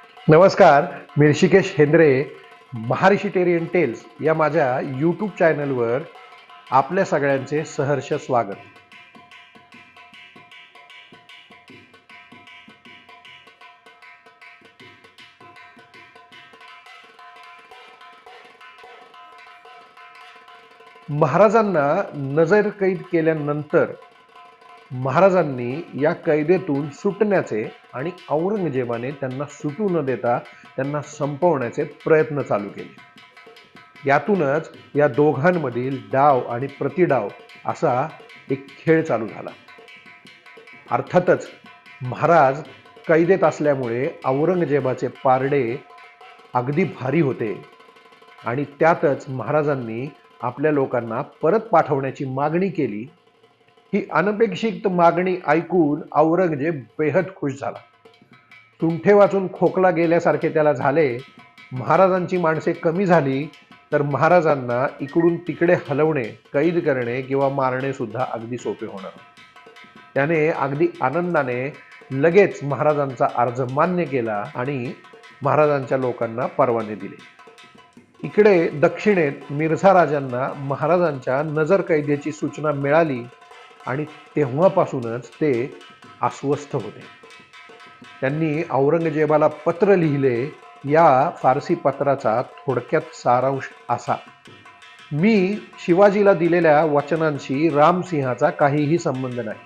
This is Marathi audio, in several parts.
नमस्कार. मी ऋषिकेश हेंद्रे. महाऋषिटेरियन टेल्स या माझ्या यूट्यूब चॅनलवर आपल्या सगळ्यांचे सहर्ष स्वागत. महाराजांना नजरकैद केल्यानंतर महाराजांनी या कैदेतून सुटण्याचे आणि औरंगजेबाने त्यांना सुटू न देता त्यांना संपवण्याचे प्रयत्न चालू केले. यातूनच या दोघांमधील डाव आणि प्रतिडाव असा एक खेळ चालू झाला. अर्थातच महाराज कैदेत असल्यामुळे औरंगजेबाचे पारडे अगदी भारी होते आणि त्यातच महाराजांनी आपल्या लोकांना परत पाठवण्याची मागणी केली. ही अनपेक्षित मागणी ऐकून औरंगजेब बेहद खुश झाला. तुंठे वाचून खोकला गेल्यासारखे त्याला झाले. महाराजांची माणसे कमी झाली तर महाराजांना इकडून तिकडे हलवणे, कैद करणे किंवा मारणे सुद्धा अगदी सोपे होणार. त्याने अगदी आनंदाने लगेच महाराजांचा अर्ज मान्य केला आणि महाराजांच्या लोकांना परवाने दिले. इकडे दक्षिणेत मिर्झा राजांना महाराजांच्या नजरकैदेची सूचना मिळाली आणि तेव्हापासूनच ते अस्वस्थ होते. त्यांनी औरंगजेबाला पत्र लिहिले. या फारसी पत्राचा थोडक्यात सारांश असा: मी शिवाजीला दिलेल्या वचनांशी रामसिंहाचा काहीही संबंध नाही,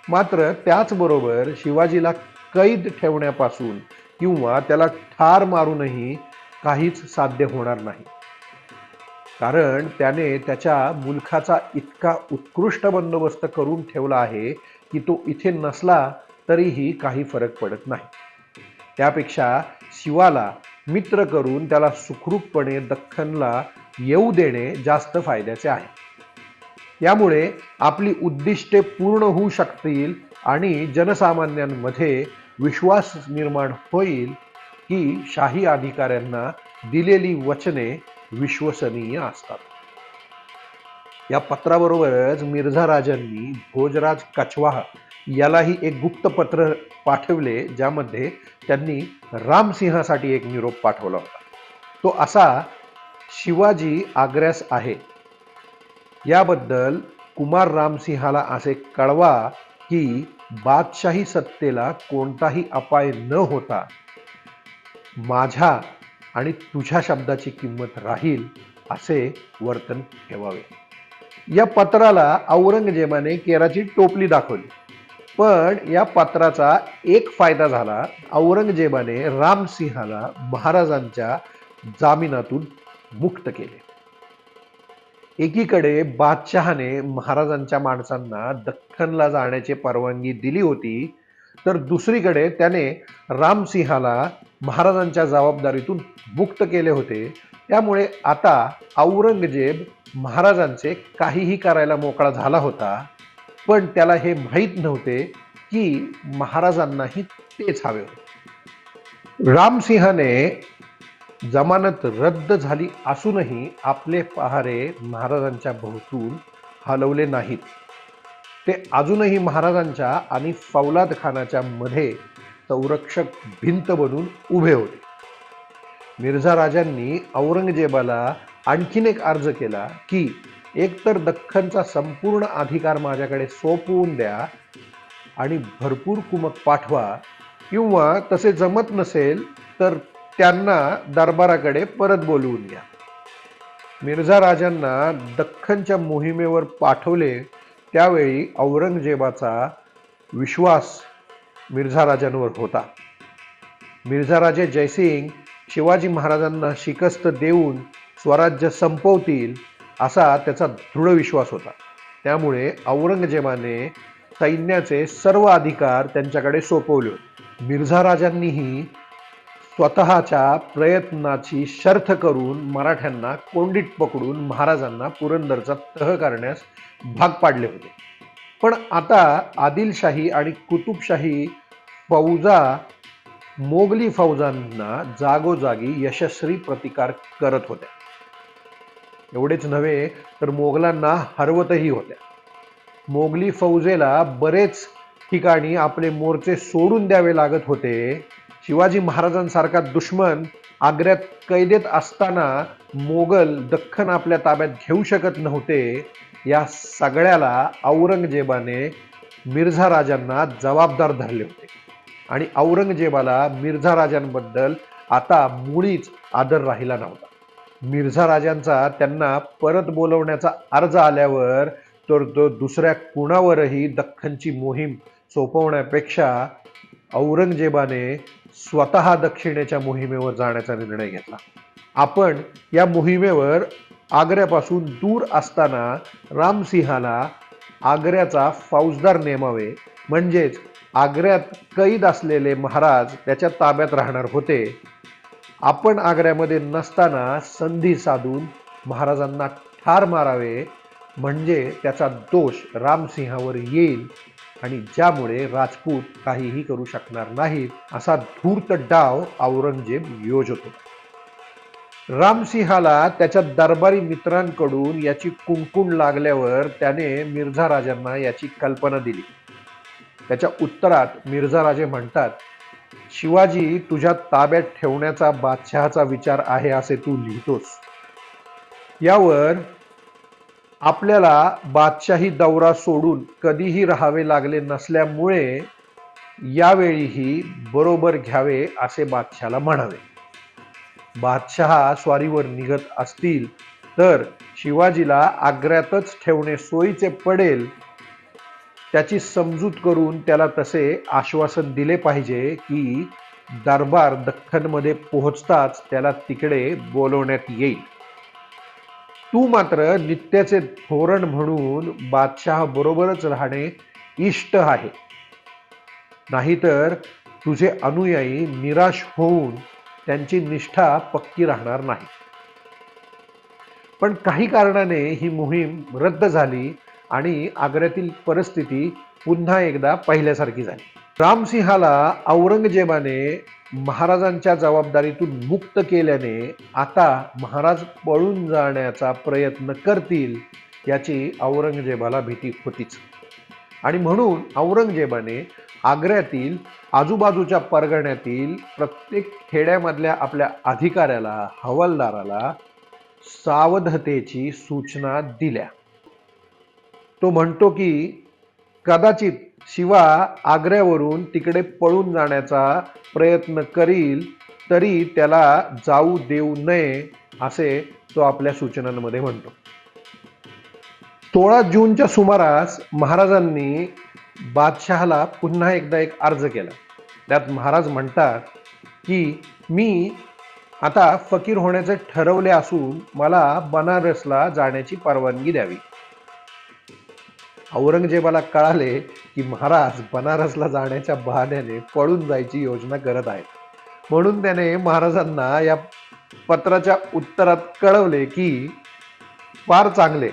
मात्र त्याचबरोबर शिवाजीला कैद ठेवण्यापासून किंवा त्याला ठार मारूनही काहीच साध्य होणार नाही, कारण त्याने त्याच्या मुलखाचा इतका उत्कृष्ट बंदोबस्त करून ठेवला आहे की तो इथे नसला तरीही काही फरक पडत नाही. त्यापेक्षा शिवाला मित्र करून त्याला सुखरूपपणे दख्खनला येऊ देणे जास्त फायद्याचे आहे. यामुळे आपली उद्दिष्टे पूर्ण होऊ शकतील आणि जनसामान्यांमध्ये विश्वास निर्माण होईल की शाही अधिकाऱ्यांना दिलेली वचने विश्वसनीय असतात. या पत्राबरोबरच मिर्झा राजांनी भोजराज कछवाह यालाही एक गुप्त पत्र पाठवले, ज्यामध्ये त्यांनी रामसिंहासाठी एक निरोप पाठवला होता. तो असा: शिवाजी आग्र्यास आहे. याबद्दल कुमार रामसिंहाला असे कळवा की बादशाही सत्तेला कोणताही अपाय न होता माझ्या आणि तुझ्या शब्दाची किंमत राहील असे वर्तन ठेवावे. या पत्राला औरंगजेबाने केराची टोपली दाखवली, पण या पत्राचा एक फायदा झाला. औरंगजेबाने रामसिंहाला महाराजांच्या जामिनातून मुक्त केले. एकीकडे बादशहाने महाराजांच्या माणसांना दख्खनला जाण्याची परवानगी दिली होती, तर दुसरीकडे त्याने रामसिंहाला महाराजांच्या जबाबदारीतून मुक्त केले होते. त्यामुळे आता औरंगजेब महाराजांचे काहीही करायला मोकळा झाला होता, पण त्याला हे माहीत नव्हते की महाराजांनाही तेच हवे होते. रामसिंहाने जमानत रद्द झाली असूनही आपले पहारे महाराजांच्या भोवतून हलवले नाहीत. ते अजूनही महाराजांच्या आणि फौलाद खानाच्या मध्ये संरक्षक भिंत बनून उभे होते. मिर्झा राजांनी औरंगजेबाला आणखीन एक अर्ज केला की एकतर दख्खनचा संपूर्ण अधिकार माझ्याकडे सोपवून द्या आणि भरपूर कुमक पाठवा, किंवा तसे जमत नसेल तर त्यांना दरबाराकडे परत बोलवून घ्या. मिर्झा राजांना दख्खनच्या मोहिमेवर पाठवले त्यावेळी औरंगजेबाचा विश्वास मिर्झा राजांवर होता. मिर्झा राजे जयसिंग शिवाजी महाराजांना शिकस्त देऊन स्वराज्य संपवतील असा त्याचा दृढ विश्वास होता. त्यामुळे औरंगजेबाने सैन्याचे सर्व अधिकार त्यांच्याकडे सोपवले. मिर्झा राजांनीही स्वतःच्या प्रयत्नाची शर्थ करून मराठ्यांना कोंडीत पकडून महाराजांना पुरंदरचा तह करण्यास भाग पाडले होते. पण आता आदिलशाही आणि कुतुबशाही फौजा मोगली फौजांना जागोजागी यशस्वी प्रतिकार करत होत्या. एवढेच नव्हे तर मोगलांना हरवतही होत्या. मोगली फौजेला बरेच ठिकाणी आपले मोर्चे सोडून द्यावे लागत होते. शिवाजी महाराजांसारखा दुश्मन आग्र्यात कैदेत असताना मोगल दख्खन आपल्या ताब्यात घेऊ शकत नव्हते. या सगळ्याला औरंगजेबाने मिर्झा राजांना जबाबदार धरले होते आणि औरंगजेबाला मिर्झा राजांबद्दल आता मुळीच आदर राहिला नव्हता. मिर्झा राजांचा त्यांना परत बोलवण्याचा अर्ज आल्यावर तर तो दुसऱ्या कुणावरही दख्खनची मोहीम सोपवण्यापेक्षा औरंगजेबाने स्वतः दक्षिणेच्या मोहिमेवर जाण्याचा निर्णय घेतला. आपण या मोहिमेवर आग्र्यापासून दूर असताना रामसिंहाला आग्र्याचा फौजदार नेमावे, म्हणजेच आग्र्यात कैद असलेले महाराज त्याच्या ताब्यात राहणार होते. आपण आग्र्यामध्ये नसताना संधी साधून महाराजांना ठार मारावे, म्हणजे त्याचा दोष रामसिंहावर येईल आणि ज्यामुळे राजपूत काहीही करू शकणार नाहीत, असा धूर्त डाव औरंगजेब योजत होता. रामसिंहाला त्याच्या दरबारी मित्रांकडून याची कुणकुण लागल्यावर त्याने मिर्झा राजांना याची कल्पना दिली. त्याच्या उत्तरात मिर्झा राजे म्हणतात, शिवाजी तुझ्या ताब्यात ठेवण्याचा बादशहाचा विचार आहे असे तू लिहितोस. यावर आपल्याला बादशाही दौरा सोडून कधीही राहावे लागले नसल्यामुळे यावेळीही बरोबर घ्यावे असे बादशहाला म्हणावे. बादशहा स्वारीवर निघत असतील तर शिवाजीला आग्र्यातच ठेवणे सोयीचे पडेल. त्याची समजूत करून त्याला तसे आश्वासन दिले पाहिजे की दरबार दख्खनमध्ये पोहोचताच त्याला तिकडे बोलवण्यात येईल. तू मात्र नित्याचे धोरण म्हणून बादशहा बरोबरच राहणे इष्ट आहे, नाहीतर तुझे अनुयायी निराश होऊन त्यांची निष्ठा पक्की राहणार नाही. पण काही कारणाने ही मोहीम रद्द झाली आणि आग्र्यातील परिस्थिती पुन्हा एकदा पहिल्यासारखी झाली. रामसिंहाला औरंगजेबाने महाराजांच्या जबाबदारीतून मुक्त केल्याने आता महाराज पळून जाण्याचा प्रयत्न करतील याची औरंगजेबाला भीती होतीच. आणि म्हणून औरंगजेबाने आग्र्यातील आजूबाजूच्या परगण्यातील प्रत्येक खेड्यामधल्या आपल्या अधिकाऱ्याला, हवालदाराला सावधतेची सूचना दिल्या. तो म्हणतो की कदाचित शिवा आग्र्यावरून तिकडे पळून जाण्याचा प्रयत्न करील, तरी त्याला जाऊ देऊ नये असे तो आपल्या सूचनांमध्ये म्हणतो. 16 जूनच्या सुमारास महाराजांनी बादशहाला पुन्हा एकदा एक अर्ज केला. त्यात महाराज म्हणतात की मी आता फकीर होण्याचे ठरवले असून मला बनारसला जाण्याची परवानगी द्यावी. औरंगजेबाला कळाले की महाराज बनारसला जाण्याच्या बहाण्याने पळून जायची योजना करत आहेत, म्हणून त्याने महाराजांना या पत्राच्या उत्तरात कळवले की फार चांगले,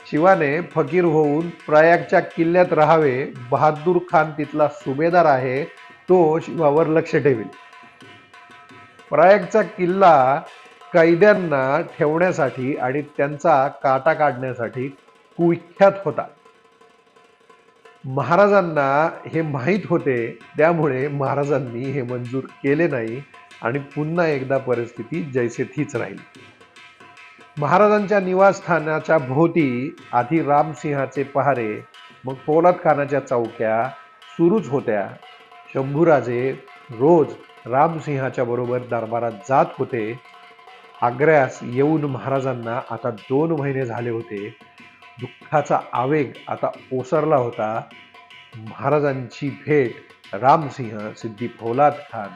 शिवाने फकीर होऊन प्रयागच्या किल्ल्यात राहावे. बहादूर खान तिथला सुभेदार आहे, तो शिवावर लक्ष ठेवील. प्रयागचा किल्ला कैद्यांना ठेवण्यासाठी आणि त्यांचा काटा काढण्यासाठी कुख्यात होता. महाराजांना हे माहीत होते, त्यामुळे महाराजांनी हे मंजूर केले नाही आणि पुन्हा एकदा परिस्थिती जैसे थीच राहिली. महाराजांच्या निवासस्थानाच्या भोवती आधी रामसिंहाचे पहारे, मग पोलाद खानाच्या चौक्या सुरूच होत्या. शंभूराजे रोज रामसिंहाच्या बरोबर दरबारात जात होते. आग्र्यास येऊन महाराजांना आता 2 महिने झाले होते. दुःखाचा आवेग आता ओसरला होता. महाराजांची भेट रामसिंह, सिद्दी पोलाद खान,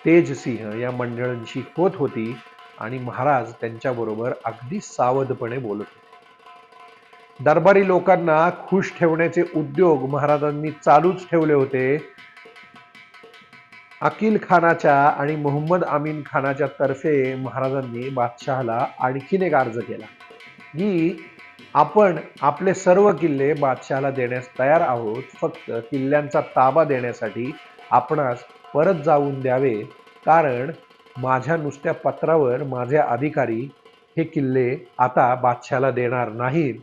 तेजसिंह या मंडळींशी होत होती आणि महाराज त्यांच्याबरोबर अगदी सावधपणे बोलत होते. दरबारी लोकांना खुश ठेवण्याचे उद्योग महाराजांनी चालूच ठेवले होते. अकील खानाच्या आणि मोहम्मद अमीन खानाच्या तर्फे महाराजांनी बादशहाला आणखीन एक अर्ज केला की आपण आपले सर्व किल्ले बादशहाला देण्यास तयार आहोत, फक्त किल्ल्यांचा ताबा देण्यासाठी आपणास परत जाऊन द्यावे, कारण माझ्या नुसत्या पत्रावर माझे अधिकारी हे किल्ले आता बादशहाला देणार नाहीत.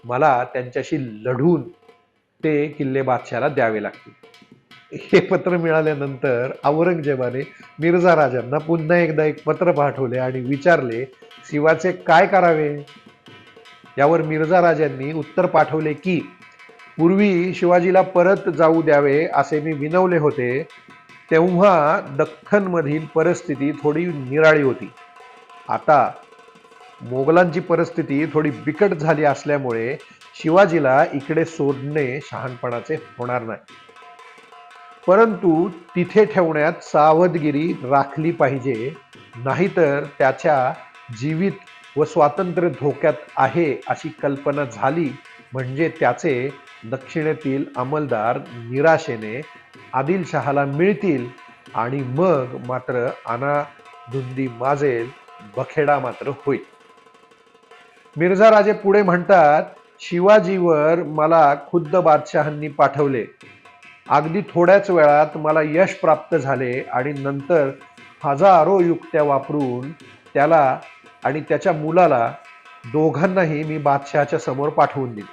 मला त्यांच्याशी लढून ते किल्ले बादशहाला द्यावे लागतील. हे पत्र मिळाल्यानंतर औरंगजेबाने मिर्झा राजांना पुन्हा एकदा एक पत्र पाठवले आणि विचारले शिवाचे काय करावे. यावर मिर्झा राजांनी उत्तर पाठवले की पूर्वी शिवाजीला परत जाऊ द्यावे असे मी विनवले होते, तेव्हा दख्खनमधील परिस्थिती थोडी निराळी होती. आता मोगलांची परिस्थिती थोडी बिकट झाली असल्यामुळे शिवाजीला इकडे सोडणे शहाणपणाचे होणार नाही. परंतु तिथे ठेवण्यात सावधगिरी राखली पाहिजे, नाहीतर त्याच्या जीवित व स्वातंत्र्य धोक्यात आहे अशी कल्पना झाली म्हणजे त्याचे दक्षिणेतील अंमलदार निराशेने आदिलशहाला मिळतील आणि मग मात्र अनाधुंदी माजेल, बखेडा मात्र होईल. मिर्झा राजे पुढे म्हणतात, शिवाजीवर मला खुद्द बादशहांनी पाठवले. अगदी थोड्याच वेळात मला यश प्राप्त झाले आणि नंतर हजारो युक्त्या वापरून त्याला आणि त्याच्या मुलाला दोघांनाही मी बादशहाच्या समोर पाठवून दिले.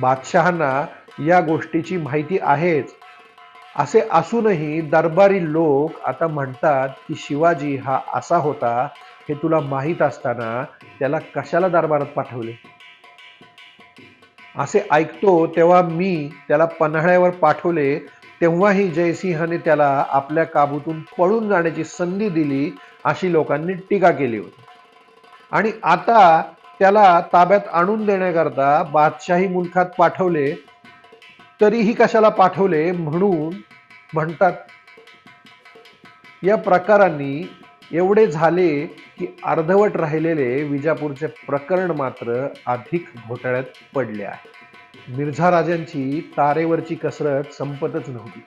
बादशहांना या गोष्टीची माहिती आहेच. असे असूनही दरबारी लोक आता म्हणतात की शिवाजी हा असा होता हे तुला माहीत असताना त्याला कशाला दरबारात पाठवले. असे ऐकतो तेव्हा मी त्याला पन्हाळ्यावर पाठवले तेव्हाही जयसिंहाने त्याला आपल्या काबूतून पळून जाण्याची संधी दिली अशी लोकांनी टीका केली होती. आणि आता त्याला ताब्यात आणून देण्याकरता बादशाही मुलखात पाठवले, तरीही कशाला पाठवले म्हणून म्हणतात. या प्रकारांनी एवढे झाले की अर्धवट राहिलेले विजापूरचे प्रकरण मात्र अधिक घोटाळ्यात पडले आहे. मिर्झा राजांची तारेवरची कसरत संपतच नव्हती.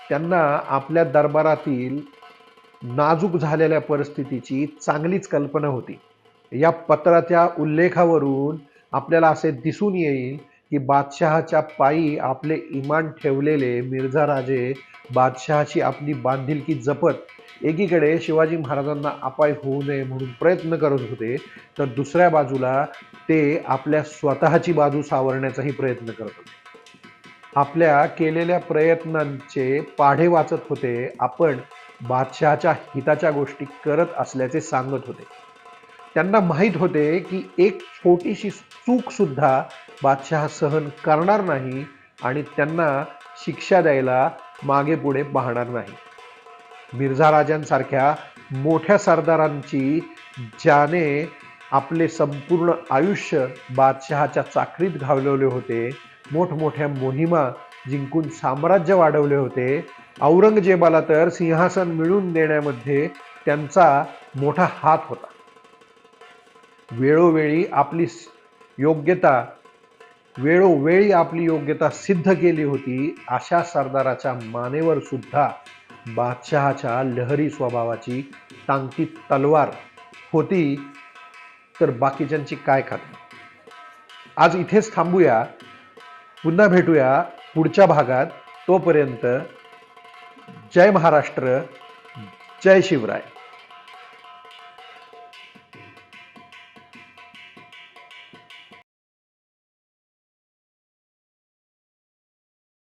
त्यांना आपल्या दरबारातील नाजूक झालेल्या परिस्थितीची चांगलीच कल्पना होती. या पत्राच्या उल्लेखावरून आपल्याला असे दिसून येईल की बादशहाच्या पायी आपले इमान ठेवलेले मिर्झा राजे बादशहाची आपली बांधिलकी जपत एकीकडे शिवाजी महाराजांना अपाय होऊ नये म्हणून प्रयत्न करत होते, तर दुसऱ्या बाजूला ते आपल्या स्वतःची बाजू सावरण्याचाही प्रयत्न करत होते. आपल्या केलेल्या प्रयत्नांचे पाढे वाचत होते. आपण बादशहाच्या हिताच्या गोष्टी करत असल्याचे सांगत होते. त्यांना माहीत होते की एक छोटीशी चूक सुद्धा बादशहा सहन करणार नाही आणि त्यांना शिक्षा द्यायला मागे पुढे पाहणार नाही. मिर्झा राजांसारख्या मोठ्या सरदारांची ज्याने आपले संपूर्ण आयुष्य बादशहाच्या चाकरीत घालवले होते, मोठमोठ्या मोहिमा जिंकून साम्राज्य वाढवले होते, औरंगजेबाला तर सिंहासन मिळवून देण्यामध्ये त्यांचा मोठा हात होता. वेळोवेळी आपली योग्यता सिद्ध केली होती, अशा सरदाराच्या मानेवर सुद्धा बादशहाच्या लहरी स्वभावाची टांगती तलवार होती, तर बाकीच्यांची काय खात्री. आज इथेच थांबूया. पुन्हा भेटूया पुढच्या भागात. तोपर्यंत जय महाराष्ट्र, जय शिवराय.